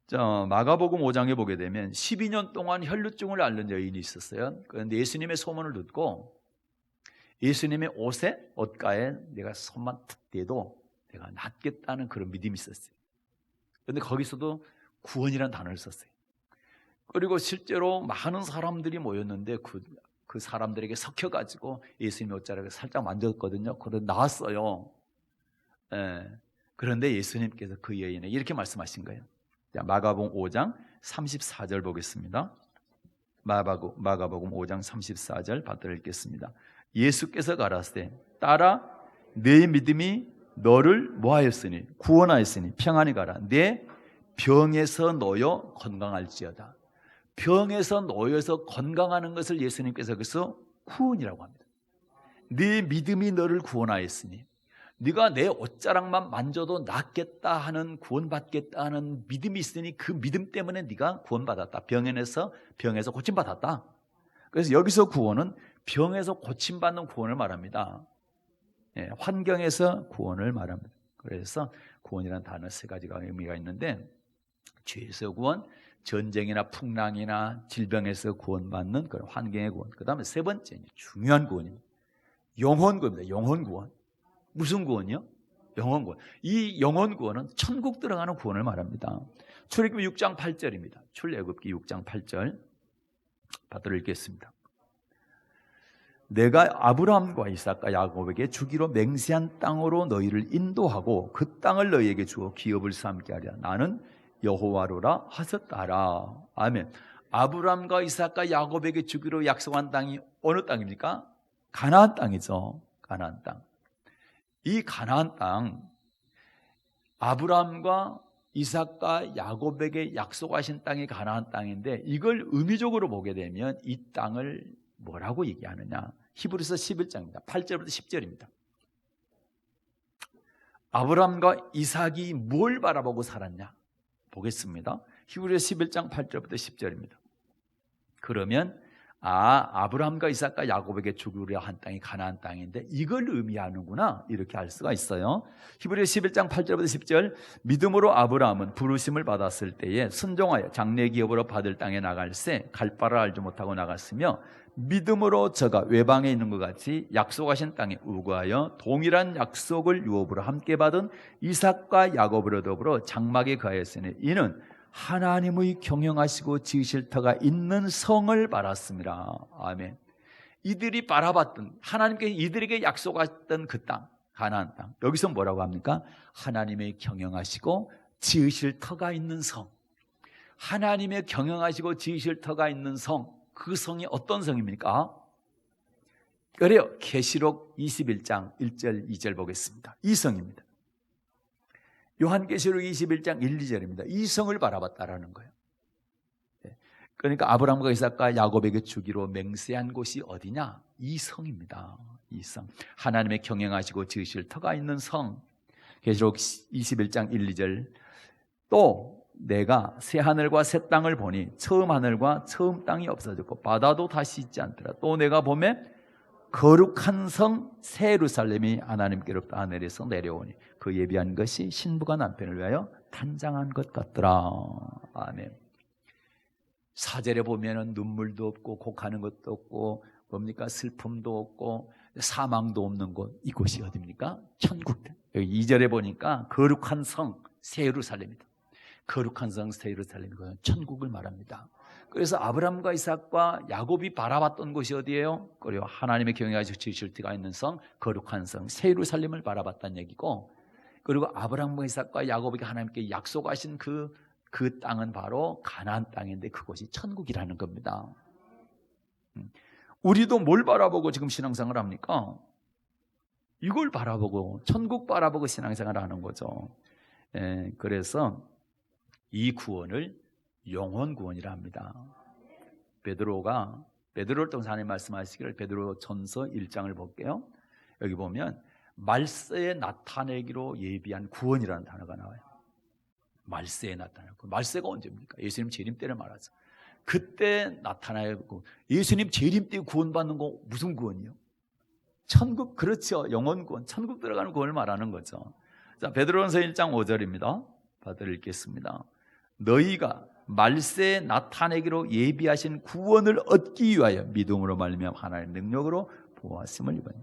자, 마가복음 5장에 보게 되면 12년 동안 혈루증을 앓는 여인이 있었어요. 그런데 예수님의 소문을 듣고 예수님의 옷가에 내가 손만 탁 대도 내가 낫겠다는 그런 믿음이 있었어요. 그런데 거기서도 구원이라는 단어를 썼어요. 그리고 실제로 많은 사람들이 모였는데 그 사람들에게 섞여가지고 예수님의 옷자락을 살짝 만졌거든요. 그런데 나았어요. 그런데 예수님께서 그 여인에게 이렇게 말씀하신 거예요. 자, 마가복음 5장 34절 보겠습니다. 마가복음 5장 34절 받들어 읽겠습니다. 예수께서 가라사대 딸아 내 믿음이 너를 뭐하였으니 구원하였으니 평안히 가라. 내 병에서 놓여 건강할지어다. 병에서 놓여서 건강하는 것을 예수님께서 그래서 구원이라고 합니다. 네 믿음이 너를 구원하였으니 네가 내 옷자락만 만져도 낫겠다 하는 구원받겠다 하는 믿음이 있으니 그 믿음 때문에 네가 구원받았다. 병에서 고침받았다. 그래서 여기서 구원은 병에서 고침받는 구원을 말합니다. 환경에서 구원을 말합니다. 그래서 구원이라는 단어 세 가지가 의미가 있는데 죄에서 구원, 전쟁이나 풍랑이나 질병에서 구원받는 그런 환경의 구원. 그 다음에 세 번째 중요한 구원입니다. 영혼 구원입니다. 영혼 구원. 무슨 구원이요? 영혼 구원. 이 영혼 구원은 천국 들어가는 구원을 말합니다. 출애굽기 6장 8절입니다. 출애굽기 6장 8절 받들어 읽겠습니다. 내가 아브라함과 이삭과 야곱에게 주기로 맹세한 땅으로 너희를 인도하고 그 땅을 너희에게 주어 기업을 삼게 하리라. 나는 여호와로라 하셨다라. 아멘. 아브라함과 이삭과 야곱에게 주기로 약속한 땅이 어느 땅입니까? 가나안 땅이죠. 가나안 땅. 이 가나안 땅, 아브라함과 이삭과 야곱에게 약속하신 땅이 가나안 땅인데 이걸 의미적으로 보게 되면 이 땅을 뭐라고 얘기하느냐? 히브리서 11장입니다. 8절부터 10절입니다. 아브라함과 이삭이 뭘 바라보고 살았냐? 보겠습니다. 히브리서 11장 8절부터 10절입니다. 그러면 아브라함과 이삭과 야곱에게 주기로 한 땅이 가나안 땅인데 이걸 의미하는구나, 이렇게 알 수가 있어요. 히브리서 11장 8절부터 10절, 믿음으로 아브라함은 부르심을 받았을 때에 순종하여 장래 기업으로 받을 땅에 나갈새 갈 바를 알지 못하고 나갔으며, 믿음으로 저가 외방에 있는 것 같이 약속하신 땅에 우거하여 동일한 약속을 유업으로 함께 받은 이삭과 야곱으로 더불어 장막에 거하였으니 이는 하나님의 경영하시고 지으실 터가 있는 성을 바랐습니다. 아멘. 이들이 바라봤던, 하나님께 이들에게 약속하셨던 그 땅, 가나안 땅, 여기서 뭐라고 합니까? 하나님의 경영하시고 지으실 터가 있는 성. 하나님의 경영하시고 지으실 터가 있는 성, 그 성이 어떤 성입니까? 그래요, 계시록 21장 1절 2절 보겠습니다. 이 성입니다. 요한계시록 21장 1, 2절입니다. 이 성을 바라봤다라는 거예요. 그러니까 아브라함과 이삭과 야곱에게 주기로 맹세한 곳이 어디냐? 이 성입니다. 이 성, 하나님의 경영하시고 지으실 터가 있는 성. 계시록 21장 1, 2절, 또 내가 새 하늘과 새 땅을 보니 처음 하늘과 처음 땅이 없어졌고 바다도 다시 있지 않더라. 또 내가 보매 거룩한 성 새 예루살렘이 하나님께로부터 하늘에서 내려오니 그 예비한 것이 신부가 남편을 위하여 탄장한 것 같더라. 아멘. 사절에 보면은 눈물도 없고 곡하는 것도 없고 뭡니까? 슬픔도 없고 사망도 없는 곳, 이곳이 어디입니까? 천국. 여기 2절에 보니까 거룩한 성 새 예루살렘이다. 거룩한 성 새 예루살렘이고요, 천국을 말합니다. 그래서 아브라함과 이삭과 야곱이 바라봤던 곳이 어디예요? 그리고 하나님의 경영하시고 지으실 터가 있는 성, 거룩한 성 새 예루살렘을 바라봤다는 얘기고, 그리고 아브라함과 이삭과 야곱에게 하나님께 약속하신 그 땅은 바로 가나안 땅인데 그곳이 천국이라는 겁니다. 우리도 뭘 바라보고 지금 신앙생활을 합니까? 이걸 바라보고, 천국 바라보고 신앙생활을 하는 거죠. 그래서 이 구원을 영혼 구원이라 합니다. 베드로를 통해서 하나님 말씀하시기를, 베드로 전서 1장을 볼게요. 여기 보면 말세에 나타내기로 예비한 구원이라는 단어가 나와요. 말세에 나타나고, 말세가 언제입니까? 예수님 재림 때를 말하죠. 그때 나타나고, 예수님 재림 때 구원받는 거 무슨 구원이요? 천국, 그렇죠. 영혼 구원, 천국 들어가는 구원을 말하는 거죠. 자, 베드로전서 1장 5절입니다. 받아 읽겠습니다. 너희가 말세에 나타내기로 예비하신 구원을 얻기 위하여 믿음으로 말미암아 하나님의 능력으로 보았음을 입으니.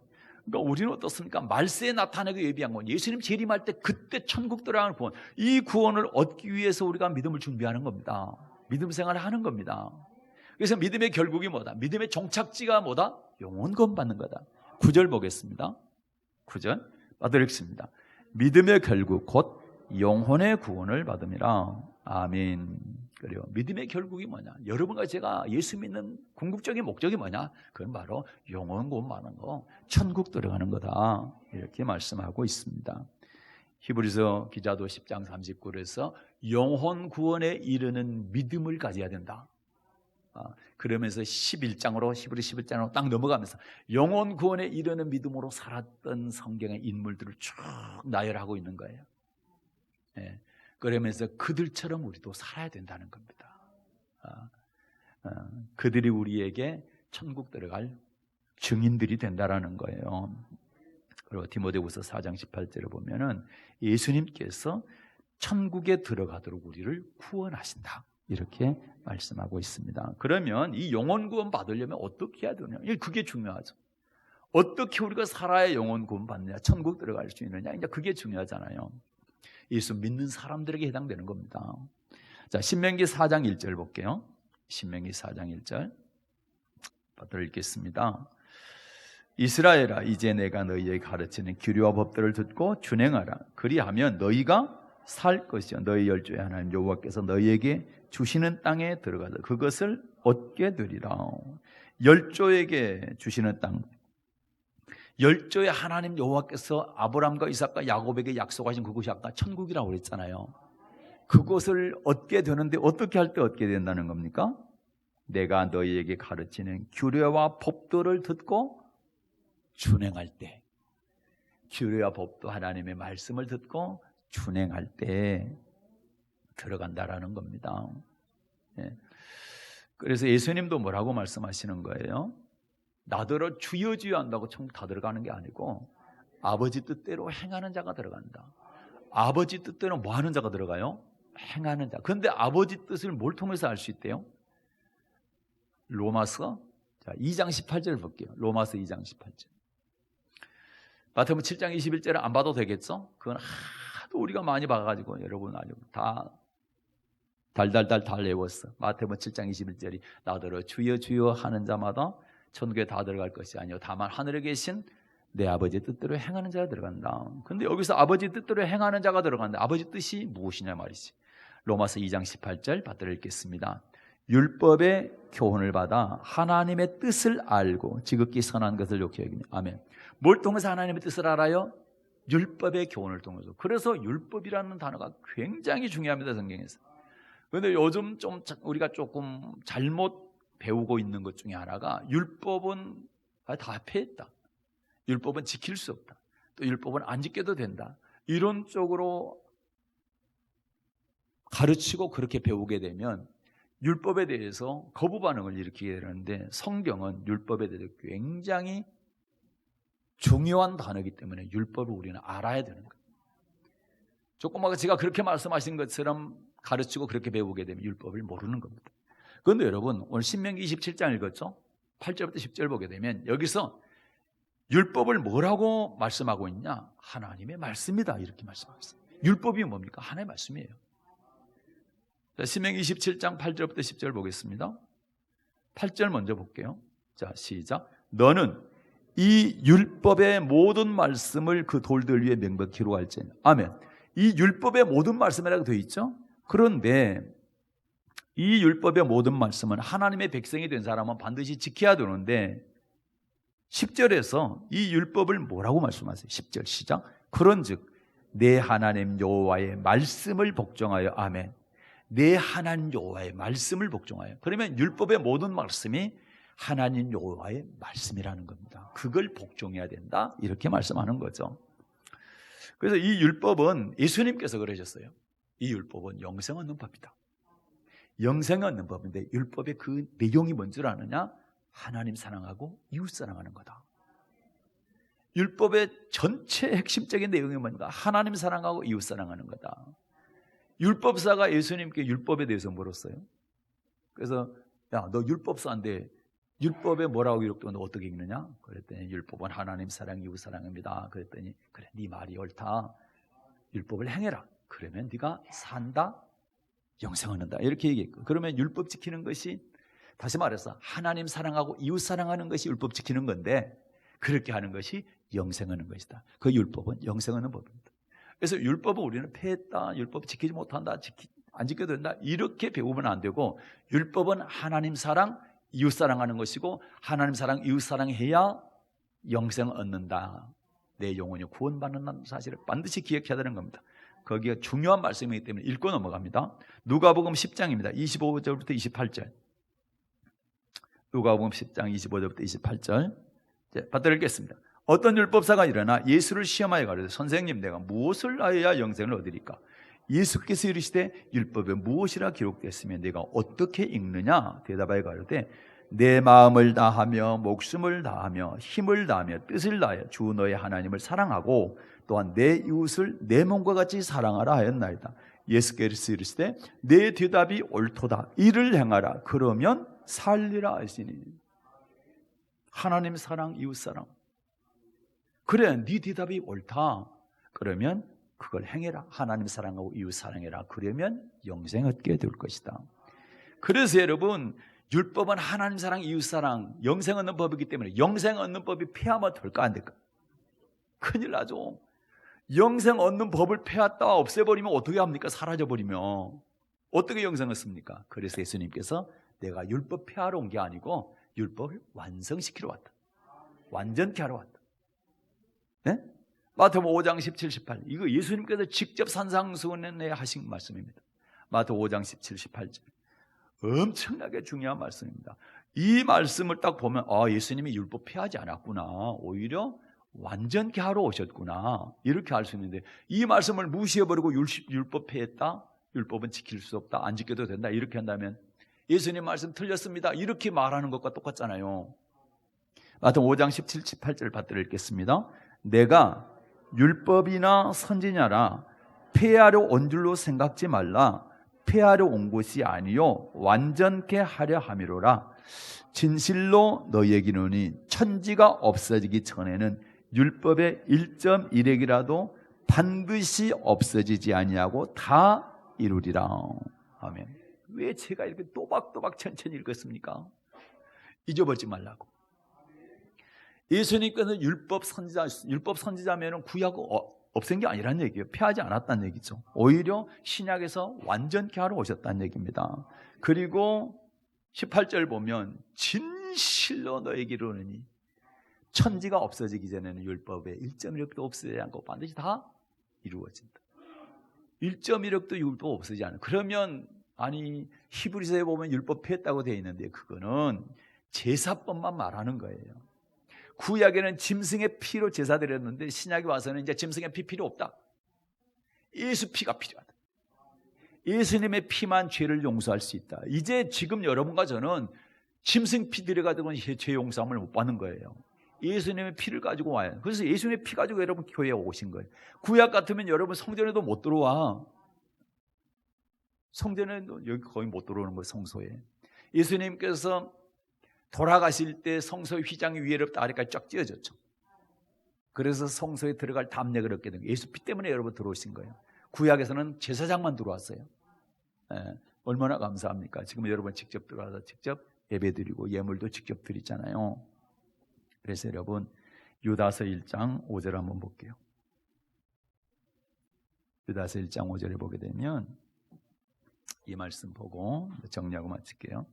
그러니까 우리는 어떻습니까? 말세에 나타내고 예비한 건 예수님 재림할 때 그때 천국 들어가는 구원, 이 구원을 얻기 위해서 우리가 믿음을 준비하는 겁니다. 믿음 생활을 하는 겁니다. 그래서 믿음의 결국이 뭐다? 믿음의 종착지가 뭐다? 영혼 구원 받는 거다. 9절 보겠습니다. 9절 받아 읽습니다. 믿음의 결국 곧 영혼의 구원을 받음이라. 아멘. 그래요. 믿음의 결국이 뭐냐? 여러분과 제가 예수 믿는 궁극적인 목적이 뭐냐? 그건 바로 영혼 구원 받는 거, 천국 들어가는 거다, 이렇게 말씀하고 있습니다. 히브리서 기자도 10장 39절에서 영혼 구원에 이르는 믿음을 가져야 된다. 그러면서 11장으로, 히브리 11장으로 딱 넘어가면서 영혼 구원에 이르는 믿음으로 살았던 성경의 인물들을 쭉 나열하고 있는 거예요. 그러면서 그들처럼 우리도 살아야 된다는 겁니다. 그들이 우리에게 천국 들어갈 증인들이 된다라는 거예요. 그리고 디모데후서 4장 18절에 보면은 예수님께서 천국에 들어가도록 우리를 구원하신다, 이렇게 말씀하고 있습니다. 그러면 이 영혼 구원 받으려면 어떻게 해야 되냐? 그게 중요하죠. 어떻게 우리가 살아야 영혼 구원 받느냐, 천국 들어갈 수 있느냐, 이제 그게 중요하잖아요. 예수 믿는 사람들에게 해당되는 겁니다. 자, 신명기 4장 1절 볼게요. 신명기 4장 1절 받아 읽겠습니다. 이스라엘아, 이제 내가 너희에게 가르치는 규례와 법들을 듣고 준행하라. 그리하면 너희가 살 것이요 너희 열조의 하나님 여호와께서 너희에게 주시는 땅에 들어가서 그것을 얻게 되리라. 열조에게 주시는 땅, 열조의 하나님 여호와께서 아브라함과 이삭과 야곱에게 약속하신 그곳이 아까 천국이라고 그랬잖아요. 그곳을 얻게 되는데 어떻게 할 때 얻게 된다는 겁니까? 내가 너희에게 가르치는 규례와 법도를 듣고 준행할 때, 규례와 법도 하나님의 말씀을 듣고 준행할 때 들어간다라는 겁니다. 그래서 예수님도 뭐라고 말씀하시는 거예요? 나더러 주여 주여 한다고 천국 다 들어가는 게 아니고 아버지 뜻대로 행하는 자가 들어간다. 아버지 뜻대로 뭐 하는 자가 들어가요? 행하는 자. 그런데 아버지 뜻을 뭘 통해서 알 수 있대요? 로마서 2장 18절 볼게요. 로마서 2장 18절. 마태복음 7장 21절은 안 봐도 되겠죠? 그건 하도 우리가 많이 봐가지고 여러분 알고 다 달달달 외웠어. 마태복음 7장 21절이 나더러 주여 주여 하는 자마다 천국에 다 들어갈 것이 아니요 다만 하늘에 계신 내 아버지 뜻대로 행하는 자가 들어간다. 근데 여기서 아버지 뜻대로 행하는 자가 들어간다. 아버지 뜻이 무엇이냐 말이지. 로마서 2장 18절 받들어 읽겠습니다. 율법의 교훈을 받아 하나님의 뜻을 알고 지극히 선한 것을 좋게 여기며. 아멘. 뭘 통해서 하나님의 뜻을 알아요? 율법의 교훈을 통해서. 그래서 율법이라는 단어가 굉장히 중요합니다, 성경에서. 그런데 요즘 좀 우리가 조금 잘못 배우고 있는 것 중에 하나가 율법은 다 폐했다. 율법은 지킬 수 없다. 또 율법은 안 지켜도 된다. 이런 쪽으로 가르치고 그렇게 배우게 되면 율법에 대해서 거부 반응을 일으키게 되는데 성경은 율법에 대해서 굉장히 중요한 단어이기 때문에 율법을 우리는 알아야 되는 거예요. 조금 아까 제가 그렇게 말씀하신 것처럼 가르치고 그렇게 배우게 되면 율법을 모르는 겁니다. 그런데 여러분 오늘 신명기 27장 읽었죠? 8절부터 10절 보게 되면 여기서 율법을 뭐라고 말씀하고 있냐? 하나님의 말씀이다 이렇게 말씀하고 있어요. 율법이 뭡니까? 하나님의 말씀이에요. 자, 신명기 27장 8절부터 10절 보겠습니다. 8절 먼저 볼게요. 자, 시작. 너는 이 율법의 모든 말씀을 그 돌들 위에 명백히 기록할지니. 아멘. 이 율법의 모든 말씀이라고 되어 있죠. 그런데 이 율법의 모든 말씀은 하나님의 백성이 된 사람은 반드시 지켜야 되는데 10절에서 이 율법을 뭐라고 말씀하세요? 10절 시작. 그런즉 내 하나님 여호와의 말씀을 복종하여. 아멘. 내 하나님 여호와의 말씀을 복종하여. 그러면 율법의 모든 말씀이 하나님 여호와의 말씀이라는 겁니다. 그걸 복종해야 된다 이렇게 말씀하는 거죠. 그래서 이 율법은 예수님께서 그러셨어요. 이 율법은 영생 얻는 법이다. 영생 얻는 법인데 율법의 그 내용이 뭔 줄 아느냐? 하나님 사랑하고 이웃 사랑하는 거다. 율법의 전체 핵심적인 내용이 뭔가? 하나님 사랑하고 이웃 사랑하는 거다. 율법사가 예수님께 율법에 대해서 물었어요. 그래서 야, 너 율법사인데 율법에 뭐라고 기록되어 너 어떻게 읽느냐? 그랬더니 율법은 하나님 사랑 이웃 사랑입니다. 그랬더니 그래 네 말이 옳다. 율법을 행해라. 그러면 네가 산다. 영생 얻는다. 이렇게 얘기했고. 그러면 율법 지키는 것이 다시 말해서 하나님 사랑하고 이웃 사랑하는 것이 율법 지키는 건데 그렇게 하는 것이 영생 얻는 것이다. 그 율법은 영생 얻는 법입니다. 그래서 율법은 우리는 폐했다. 율법 지키지 못한다. 안 지켜도 된다. 이렇게 배우면 안 되고 율법은 하나님 사랑, 이웃 사랑하는 것이고 하나님 사랑, 이웃 사랑해야 영생 얻는다. 내 영혼이 구원받는다는 사실을 반드시 기억해야 되는 겁니다. 거기가 중요한 말씀이기 때문에 읽고 넘어갑니다. 누가복음 10장입니다. 25절부터 28절. 누가복음 10장 25절부터 28절. 받들어 읽겠습니다. 어떤 율법사가 일어나 예수를 시험하여 가로되 선생님 내가 무엇을 하여야 영생을 얻으리까? 예수께서 이르시되 율법에 무엇이라 기록되었으면 내가 어떻게 읽느냐? 대답하여 가로되 내 마음을 다하며 목숨을 다하며 힘을 다하며 뜻을 다하여 주 너의 하나님을 사랑하고 또한 내 이웃을 내 몸과 같이 사랑하라 하였나이다. 예수께서 이르시되 내 대답이 옳도다. 이를 행하라. 그러면 살리라 하시니. 하나님 사랑, 이웃 사랑. 그래, 네 대답이 옳다. 그러면 그걸 행해라. 하나님 사랑하고 이웃 사랑해라. 그러면 영생 얻게 될 것이다. 그래서 여러분 율법은 하나님 사랑, 이웃 사랑, 영생 얻는 법이기 때문에 영생 얻는 법이 폐하면 될까 안 될까? 큰일 나죠. 영생 얻는 법을 폐했다 없애버리면 어떻게 합니까? 사라져버리면 어떻게 영생 얻습니까? 그래서 예수님께서 내가 율법 폐하러 온 게 아니고 율법을 완성시키러 왔다. 완전케 하러 왔다. 네? 마태복음 5장 17, 18 이거 예수님께서 직접 산상수훈에 하신 말씀입니다. 마태복음 5장 17, 18절 엄청나게 중요한 말씀입니다. 이 말씀을 딱 보면 예수님이 율법 폐하지 않았구나. 오히려 완전케 하러 오셨구나. 이렇게 알 수 있는데 이 말씀을 무시해버리고 율법 폐했다. 율법은 지킬 수 없다. 안 지켜도 된다. 이렇게 한다면 예수님 말씀 틀렸습니다. 이렇게 말하는 것과 똑같잖아요. 마태 5장 17, 18절 받들어 읽겠습니다. 내가 율법이나 선지자라 폐하려 온 줄로 생각지 말라. 폐하려 온 것이 아니요 완전케 하려 함이로라. 진실로 너희에게 이르노니 천지가 없어지기 전에는 율법의 1.1핵이라도 반드시 없어지지 아니하고 다 이루리라. 아멘. 왜 제가 이렇게 또박또박 천천히 읽었습니까? 잊어버리지 말라고. 예수님께서는 율법 선지자면은 구약 없앤 게 아니란 얘기예요. 폐하지 않았다는 얘기죠. 오히려 신약에서 완전케 하러 오셨다는 얘기입니다. 그리고 18절 보면 진실로 너에게 이르노니 천지가 없어지기 전에는 율법에 1.1획도 없어지지 않고 반드시 다 이루어진다. 1.1획도 율법 없어지지 않아요. 그러면 아니 히브리서에 보면 율법 폐했다고 되어 있는데 그거는 제사법만 말하는 거예요. 구약에는 짐승의 피로 제사 드렸는데 신약에 와서는 이제 짐승의 피 필요 없다. 예수 피가 필요하다. 예수님의 피만 죄를 용서할 수 있다. 이제 지금 여러분과 저는 짐승 피 들여가지고는 죄 용서함을 못 받는 거예요. 예수님의 피를 가지고 와요. 그래서 예수님의 피 가지고 여러분 교회에 오신 거예요. 구약 같으면 여러분 성전에도 못 들어와. 성전에도 여기 거의 못 들어오는 거예요. 성소에. 예수님께서 돌아가실 때 성소 휘장이 위에로부터 아래까지 쫙 찢어졌죠. 그래서 성소에 들어갈 담력을 얻게 된 거예요. 예수 피 때문에 여러분 들어오신 거예요. 구약에서는 제사장만 들어왔어요. 얼마나 감사합니까? 지금 여러분 직접 들어와서 직접 예배드리고 예물도 직접 드리잖아요. 그래서 여러분 유다서 1장 5절 한번 볼게요. 유다서 1장 5절에 보게 되면 이 말씀 보고 정리하고 마칠게요.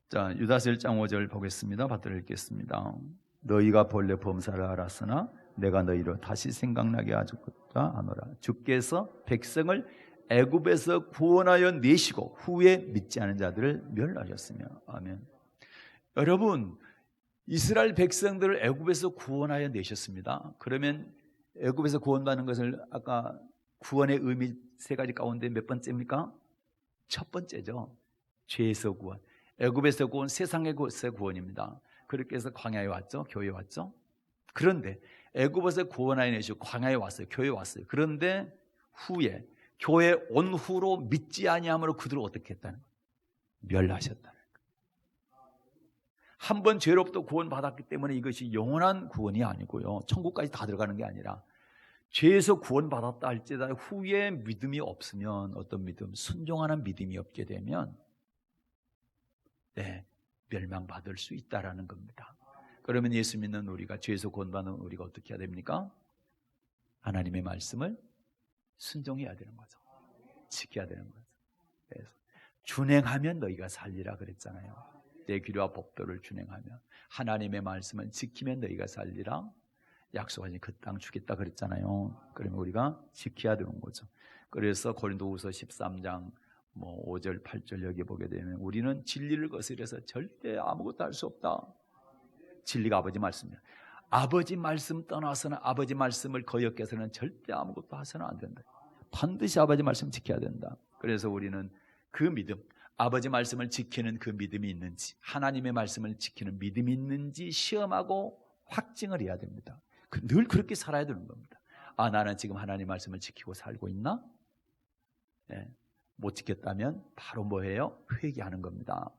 자, 유다서 1장 5절 보겠습니다. 받들어 읽겠습니다. 너희가 본래 범사를 알았으나 내가 너희를 다시 생각나게 하고자 하노라. 주께서 백성을 애굽에서 구원하여 내시고 후에 믿지 않은 자들을 멸하셨으며. 아멘. 여러분, 이스라엘 백성들을 애굽에서 구원하여 내셨습니다. 그러면 애굽에서 구원받는 것을 아까 구원의 의미 세 가지 가운데 몇 번째입니까? 첫 번째죠. 죄에서 구원. 애굽에서 구원, 세상에서 구원입니다. 그렇게 해서 광야에 왔죠. 교회에 왔죠. 그런데 애굽에서 구원하여 내시고 광야에 왔어요. 교회에 왔어요. 그런데 후에 교회 온 후로 믿지 아니함으로 그들을 어떻게 했다는 거예요? 멸하셨다는 거예요. 한 번 죄로부터 구원받았기 때문에 이것이 영원한 구원이 아니고요. 천국까지 다 들어가는 게 아니라 죄에서 구원받았다 할지라도 후에 믿음이 없으면 어떤 믿음? 순종하는 믿음이 없게 되면 멸망받을 수 있다라는 겁니다. 그러면 예수 믿는 우리가 죄에서 구원받는 우리가 어떻게 해야 됩니까? 하나님의 말씀을 순종해야 되는 거죠. 지켜야 되는 거죠. 그래서 준행하면 너희가 살리라 그랬잖아요. 내 규례와 법도를 준행하면 하나님의 말씀을 지키면 너희가 살리라. 약속하신 그 땅 주겠다 그랬잖아요. 그러면 우리가 지켜야 되는 거죠. 그래서 고린도후서 13장 5절 8절 여기 보게 되면 우리는 진리를 거스려서 절대 아무것도 할 수 없다. 진리가 아버지 말씀이야. 아버지 말씀 떠나서는 아버지 말씀을 거역해서는 절대 아무것도 하서는 안 된다. 반드시 아버지 말씀 지켜야 된다. 그래서 우리는 그 믿음, 아버지 말씀을 지키는 그 믿음이 있는지, 하나님의 말씀을 지키는 믿음이 있는지 시험하고 확증을 해야 됩니다. 늘 그렇게 살아야 되는 겁니다. 아, 나는 지금 하나님 말씀을 지키고 살고 있나? 못 지켰다면 바로 뭐예요? 회개하는 겁니다.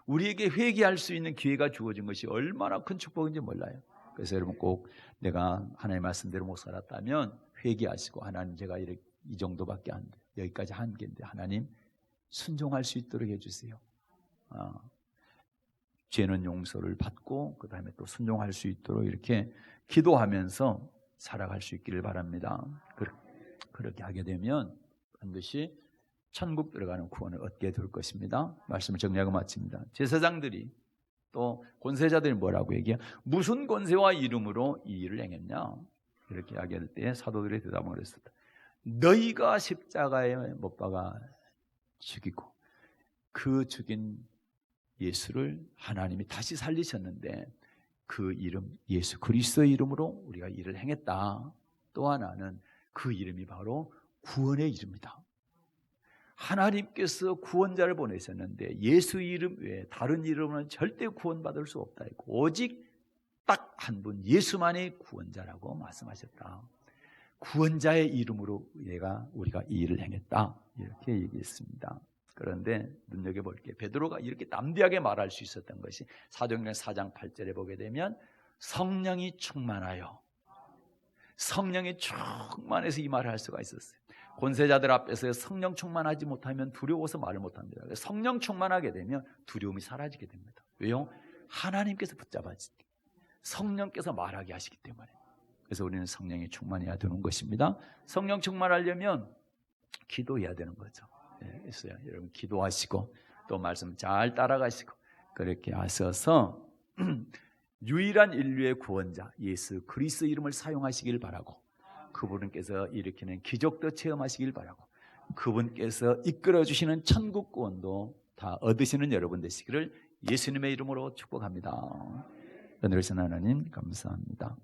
우리에게 회개할 수 있는 기회가 주어진 것이 얼마나 큰 축복인지 몰라요. 그래서 여러분 꼭 내가 하나님의 말씀대로 못 살았다면 회개하시고 하나님 제가 이 정도밖에 안 돼요. 여기까지 한계인데 하나님 순종할 수 있도록 해주세요. 죄는 용서를 받고 그 다음에 또 순종할 수 있도록 이렇게 기도하면서 살아갈 수 있기를 바랍니다. 그렇게 하게 되면 반드시 천국 들어가는 구원을 얻게 될 것입니다. 말씀을 정리하고 마칩니다. 제사장들이 또 권세자들이 뭐라고 얘기해요? 무슨 권세와 이름으로 이 일을 행했냐? 이렇게 이야기할 때 사도들의 대답을 했습니다. 너희가 십자가에 못 박아 죽이고 그 죽인 예수를 하나님이 다시 살리셨는데 그 이름 예수 그리스도의 이름으로 우리가 일을 행했다. 또 하나는 그 이름이 바로 구원의 이름이다. 하나님께서 구원자를 보내셨는데 예수 이름 외에 다른 이름은 절대 구원받을 수 없다 했고 오직 딱 한 분 예수만이 구원자라고 말씀하셨다. 구원자의 이름으로 우리가 이 일을 행했다 이렇게 얘기했습니다. 그런데 눈여겨볼게 베드로가 이렇게 담대하게 말할 수 있었던 것이 사도행전 4장 8절에 보게 되면 성령이 충만하여 성령이 충만해서 이 말을 할 수가 있었어요. 권세자들 앞에서 성령 충만하지 못하면 두려워서 말을 못합니다. 성령 충만하게 되면 두려움이 사라지게 됩니다. 왜요? 하나님께서 붙잡아주시기 성령께서 말하게 하시기 때문에. 그래서 우리는 성령이 충만해야 되는 것입니다. 성령 충만하려면 기도해야 되는 거죠. 그래서 여러분 기도하시고 또 말씀 잘 따라가시고 그렇게 하셔서 유일한 인류의 구원자 예수 그리스도 이름을 사용하시길 바라고 그분께서 일으키는 기적도 체험하시길 바라고 그분께서 이끌어 주시는 천국 구원도 다 얻으시는 여러분 되시기를 예수님의 이름으로 축복합니다. 은혜로우신 하나님 감사합니다.